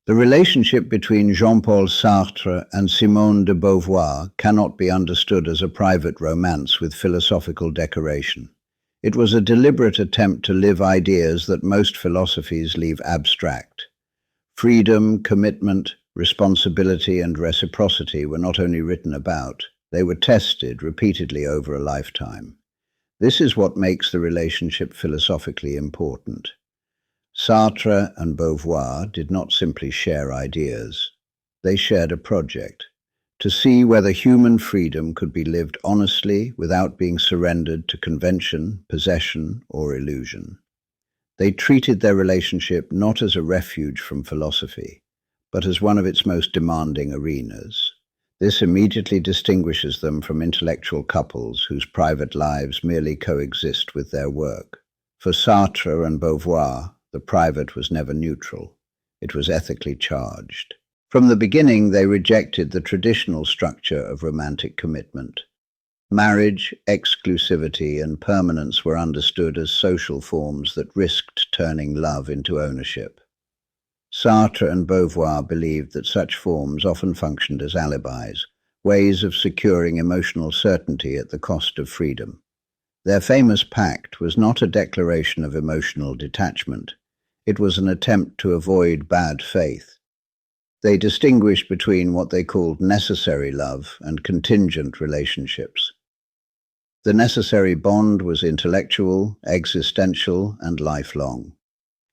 The relationship between Jean-Paul Sartre and Simone de Beauvoir cannot be understood as a private romance with philosophical decoration. It was a deliberate attempt to live ideas that most philosophies leave abstract. Freedom, commitment, responsibility, and reciprocity were not only written about, they were tested repeatedly over a lifetime. This is what makes the relationship philosophically important. Sartre and Beauvoir did not simply share ideas. They shared a project to see whether human freedom could be lived honestly without being surrendered to convention, possession, or illusion. They treated their relationship not as a refuge from philosophy, but as one of its most demanding arenas. This immediately distinguishes them from intellectual couples whose private lives merely coexist with their work. For Sartre and Beauvoir, the private was never neutral. It was ethically charged. From the beginning, they rejected the traditional structure of romantic commitment. Marriage, exclusivity, and permanence were understood as social forms that risked turning love into ownership. Sartre and Beauvoir believed that such forms often functioned as alibis, ways of securing emotional certainty at the cost of freedom. Their famous pact was not a declaration of emotional detachment. It was an attempt to avoid bad faith. They distinguished between what they called necessary love and contingent relationships. The necessary bond was intellectual, existential, and lifelong.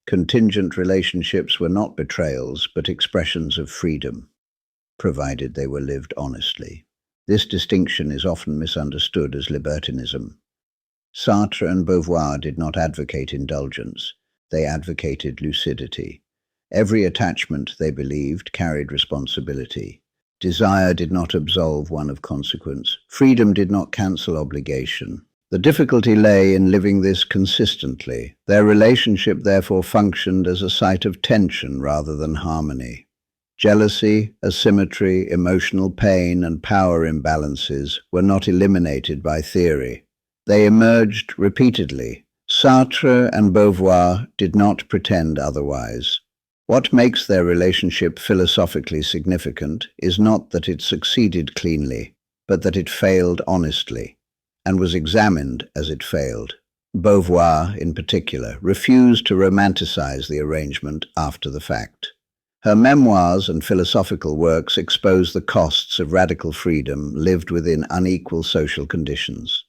Contingent relationships were not betrayals, but expressions of freedom, provided they were lived honestly. This distinction is often misunderstood as libertinism. Sartre and Beauvoir did not advocate indulgence. They advocated lucidity. Every attachment, they believed, carried responsibility. Desire did not absolve one of consequence. Freedom did not cancel obligation. The difficulty lay in living this consistently. Their relationship therefore functioned as a site of tension rather than harmony. Jealousy, asymmetry, emotional pain, and power imbalances were not eliminated by theory. They emerged repeatedly. Sartre and Beauvoir did not pretend otherwise. What makes their relationship philosophically significant is not that it succeeded cleanly, but that it failed honestly, and was examined as it failed. Beauvoir, in particular, refused to romanticize the arrangement after the fact. Her memoirs and philosophical works expose the costs of radical freedom lived within unequal social conditions.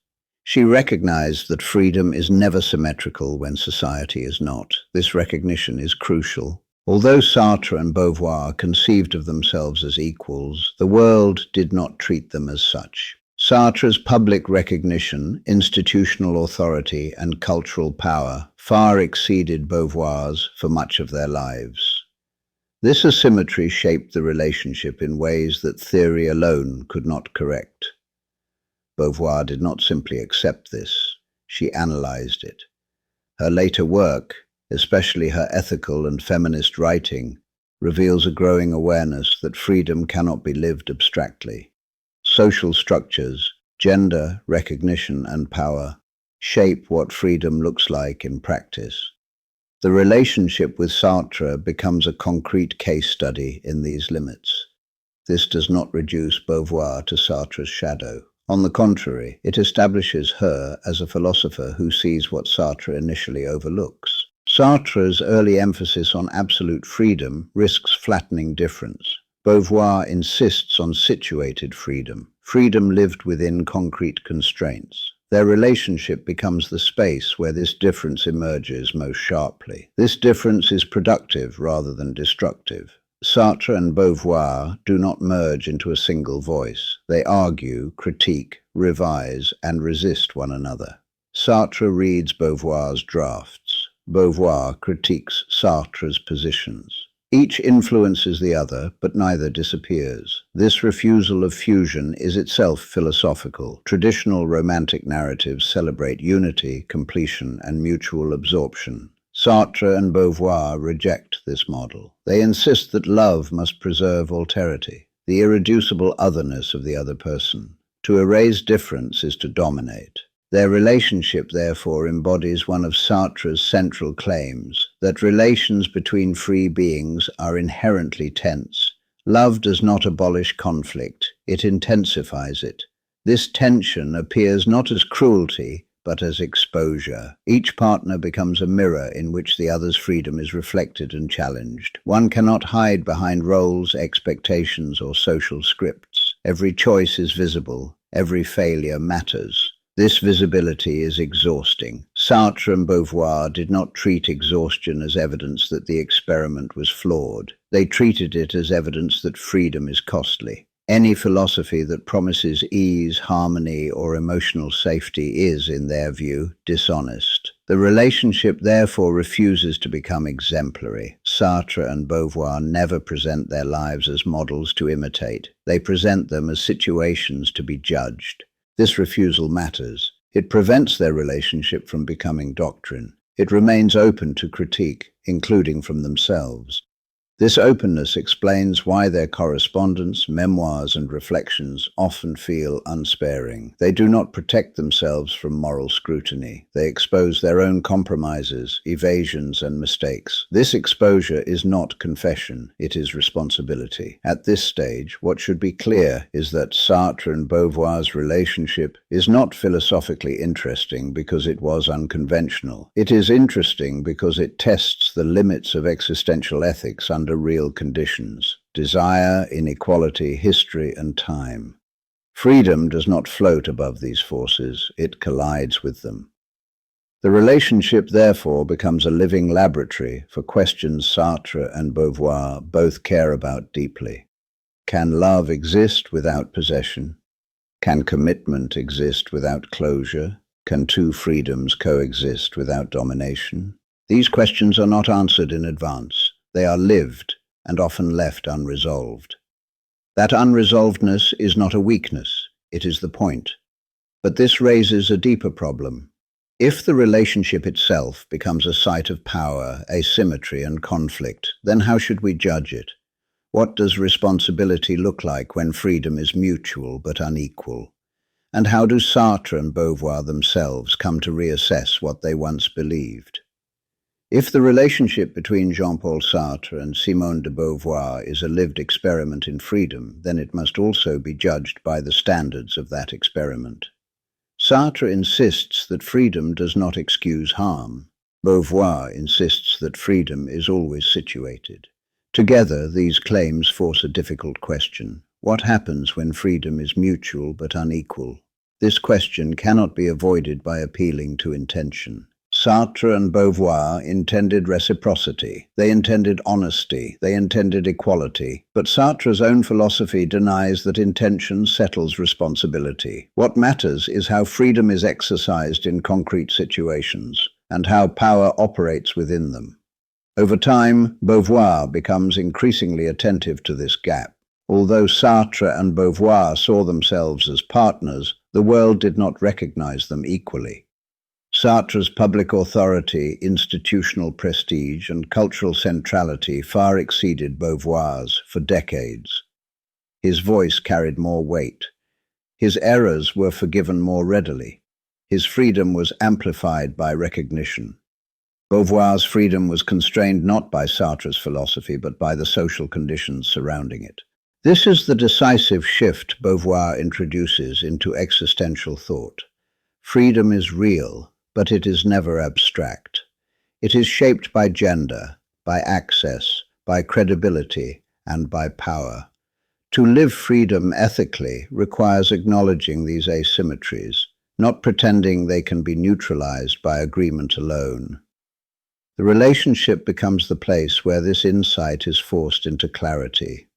She recognized that freedom is never symmetrical when society is not. This recognition is crucial. Although Sartre and Beauvoir conceived of themselves as equals, the world did not treat them as such. Sartre's public recognition, institutional authority, and cultural power far exceeded Beauvoir's for much of their lives. This asymmetry shaped the relationship in ways that theory alone could not correct. Beauvoir did not simply accept this, she analyzed it. Her later work, especially her ethical and feminist writing, reveals a growing awareness that freedom cannot be lived abstractly. Social structures, gender, recognition, and power shape what freedom looks like in practice. The relationship with Sartre becomes a concrete case study in these limits. This does not reduce Beauvoir to Sartre's shadow. On the contrary, it establishes her as a philosopher who sees what Sartre initially overlooks. Sartre's early emphasis on absolute freedom risks flattening difference. Beauvoir insists on situated freedom, freedom lived within concrete constraints. Their relationship becomes the space where this difference emerges most sharply. This difference is productive rather than destructive. Sartre and Beauvoir do not merge into a single voice. They argue, critique, revise, and resist one another. Sartre reads Beauvoir's drafts. Beauvoir critiques Sartre's positions. Each influences the other, but neither disappears. This refusal of fusion is itself philosophical. Traditional romantic narratives celebrate unity, completion, and mutual absorption. Sartre and Beauvoir reject this model. They insist that love must preserve alterity, the irreducible otherness of the other person. To erase difference is to dominate. Their relationship, therefore, embodies one of Sartre's central claims, that relations between free beings are inherently tense. Love does not abolish conflict, it intensifies it. This tension appears not as cruelty, but as exposure. Each partner becomes a mirror in which the other's freedom is reflected and challenged. One cannot hide behind roles, expectations, or social scripts. Every choice is visible, every failure matters. This visibility is exhausting. Sartre and Beauvoir did not treat exhaustion as evidence that the experiment was flawed. They treated it as evidence that freedom is costly. Any philosophy that promises ease, harmony, or emotional safety is, in their view, dishonest. The relationship therefore refuses to become exemplary. Sartre and Beauvoir never present their lives as models to imitate. They present them as situations to be judged. This refusal matters. It prevents their relationship from becoming doctrine. It remains open to critique, including from themselves. This openness explains why their correspondence, memoirs, and reflections often feel unsparing. They do not protect themselves from moral scrutiny. They expose their own compromises, evasions, and mistakes. This exposure is not confession, it is responsibility. At this stage, what should be clear is that Sartre and Beauvoir's relationship is not philosophically interesting because it was unconventional. It is interesting because it tests the limits of existential ethics under real conditions: desire, inequality, history, and time. Freedom does not float above these forces, it collides with them. The relationship, therefore, becomes a living laboratory for questions Sartre and Beauvoir both care about deeply. Can love exist without possession? Can commitment exist without closure? Can two freedoms coexist without domination? These questions are not answered in advance. They are lived and often left unresolved. That unresolvedness is not a weakness, it is the point. But this raises a deeper problem. If the relationship itself becomes a site of power, asymmetry, and conflict, then how should we judge it? What does responsibility look like when freedom is mutual but unequal? And how do Sartre and Beauvoir themselves come to reassess what they once believed? If the relationship between Jean-Paul Sartre and Simone de Beauvoir is a lived experiment in freedom, then it must also be judged by the standards of that experiment. Sartre insists that freedom does not excuse harm. Beauvoir insists that freedom is always situated. Together, these claims force a difficult question. What happens when freedom is mutual but unequal? This question cannot be avoided by appealing to intention. Sartre and Beauvoir intended reciprocity, they intended honesty, they intended equality, but Sartre's own philosophy denies that intention settles responsibility. What matters is how freedom is exercised in concrete situations, and how power operates within them. Over time, Beauvoir becomes increasingly attentive to this gap. Although Sartre and Beauvoir saw themselves as partners, the world did not recognize them equally. Sartre's public authority, institutional prestige, and cultural centrality far exceeded Beauvoir's for decades. His voice carried more weight. His errors were forgiven more readily. His freedom was amplified by recognition. Beauvoir's freedom was constrained not by Sartre's philosophy, but by the social conditions surrounding it. This is the decisive shift Beauvoir introduces into existential thought. Freedom is real, but it is never abstract. It is shaped by gender, by access, by credibility, and by power. To live freedom ethically requires acknowledging these asymmetries, not pretending they can be neutralized by agreement alone. The relationship becomes the place where this insight is forced into clarity.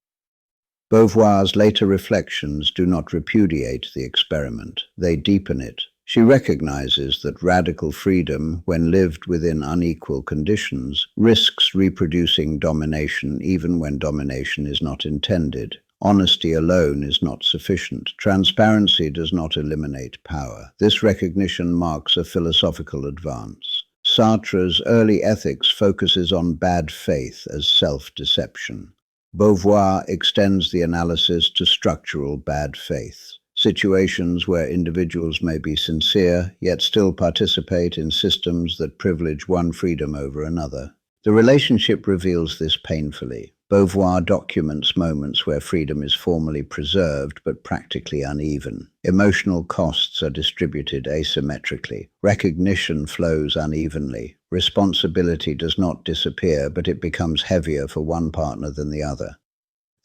Beauvoir's later reflections do not repudiate the experiment, they deepen it. She recognizes that radical freedom, when lived within unequal conditions, risks reproducing domination even when domination is not intended. Honesty alone is not sufficient. Transparency does not eliminate power. This recognition marks a philosophical advance. Sartre's early ethics focuses on bad faith as self-deception. Beauvoir extends the analysis to structural bad faith. Situations where individuals may be sincere, yet still participate in systems that privilege one freedom over another. The relationship reveals this painfully. Beauvoir documents moments where freedom is formally preserved but practically uneven. Emotional costs are distributed asymmetrically. Recognition flows unevenly. Responsibility does not disappear, but it becomes heavier for one partner than the other.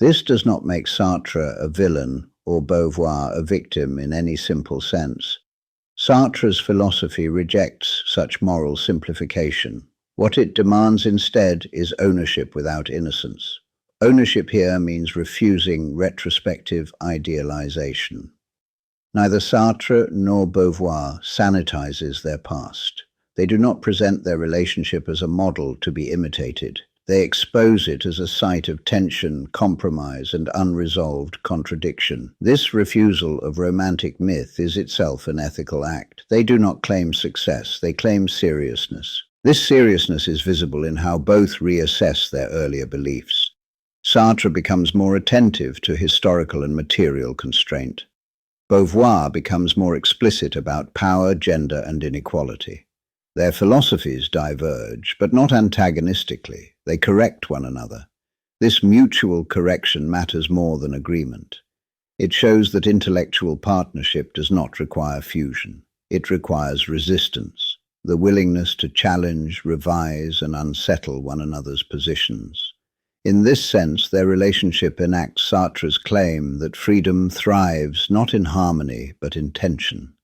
This does not make Sartre a villain or Beauvoir a victim in any simple sense. Sartre's philosophy rejects such moral simplification. What it demands instead is ownership without innocence. Ownership here means refusing retrospective idealization. Neither Sartre nor Beauvoir sanitizes their past. They do not present their relationship as a model to be imitated. They expose it as a site of tension, compromise, and unresolved contradiction. This refusal of romantic myth is itself an ethical act. They do not claim success, they claim seriousness. This seriousness is visible in how both reassess their earlier beliefs. Sartre becomes more attentive to historical and material constraint. Beauvoir becomes more explicit about power, gender, and inequality. Their philosophies diverge, but not antagonistically. They correct one another. This mutual correction matters more than agreement. It shows that intellectual partnership does not require fusion. It requires resistance, the willingness to challenge, revise, and unsettle one another's positions. In this sense, their relationship enacts Sartre's claim that freedom thrives not in harmony, but in tension.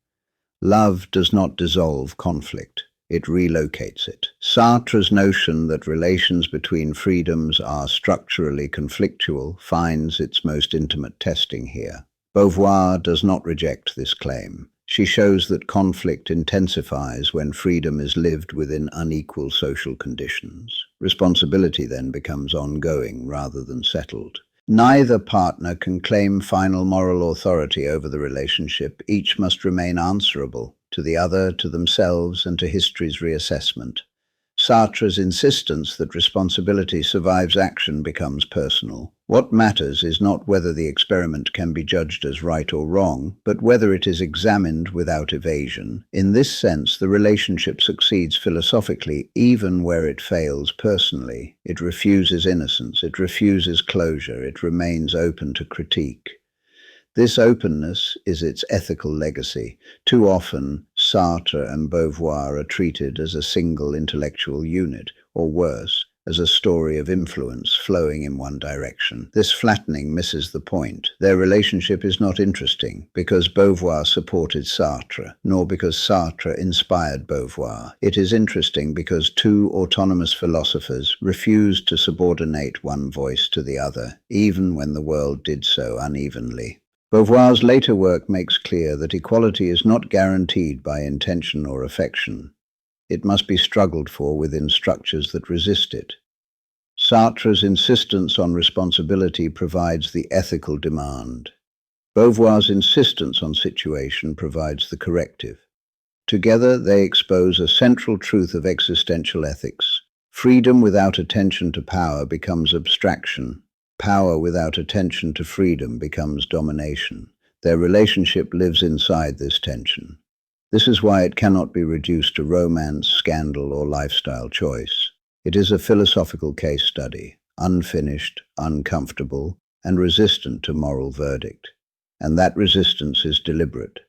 Love does not dissolve conflict. It relocates it. Sartre's notion that relations between freedoms are structurally conflictual finds its most intimate testing here. Beauvoir does not reject this claim. She shows that conflict intensifies when freedom is lived within unequal social conditions. Responsibility then becomes ongoing rather than settled. Neither partner can claim final moral authority over the relationship. Each must remain answerable to the other, to themselves, and to history's reassessment. Sartre's insistence that responsibility survives action becomes personal. What matters is not whether the experiment can be judged as right or wrong, but whether it is examined without evasion. In this sense, the relationship succeeds philosophically even where it fails personally. It refuses innocence, it refuses closure, it remains open to critique. This openness is its ethical legacy. Too often, Sartre and Beauvoir are treated as a single intellectual unit, or worse, as a story of influence flowing in one direction. This flattening misses the point. Their relationship is not interesting because Beauvoir supported Sartre, nor because Sartre inspired Beauvoir. It is interesting because two autonomous philosophers refused to subordinate one voice to the other, even when the world did so unevenly. Beauvoir's later work makes clear that equality is not guaranteed by intention or affection. It must be struggled for within structures that resist it. Sartre's insistence on responsibility provides the ethical demand. Beauvoir's insistence on situation provides the corrective. Together, they expose a central truth of existential ethics. Freedom without attention to power becomes abstraction. Power without attention to freedom becomes domination. Their relationship lives inside this tension. This is why it cannot be reduced to romance, scandal, or lifestyle choice. It is a philosophical case study, unfinished, uncomfortable, and resistant to moral verdict. And that resistance is deliberate.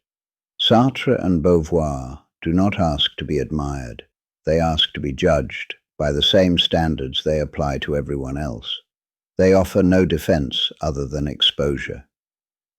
Sartre and Beauvoir do not ask to be admired. They ask to be judged by the same standards they apply to everyone else. They offer no defense other than exposure.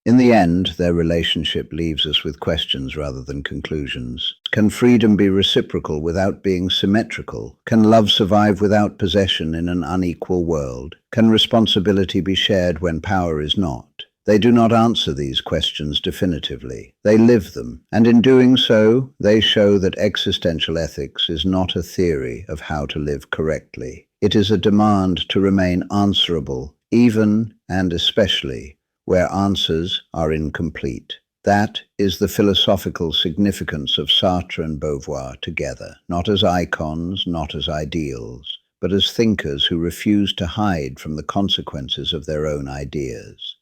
In the end, their relationship leaves us with questions rather than conclusions. Can freedom be reciprocal without being symmetrical? Can love survive without possession in an unequal world? Can responsibility be shared when power is not? They do not answer these questions definitively. They live them, and in doing so, they show that existential ethics is not a theory of how to live correctly. It is a demand to remain answerable, even and especially where answers are incomplete. That is the philosophical significance of Sartre and Beauvoir together, not as icons, not as ideals, but as thinkers who refuse to hide from the consequences of their own ideas.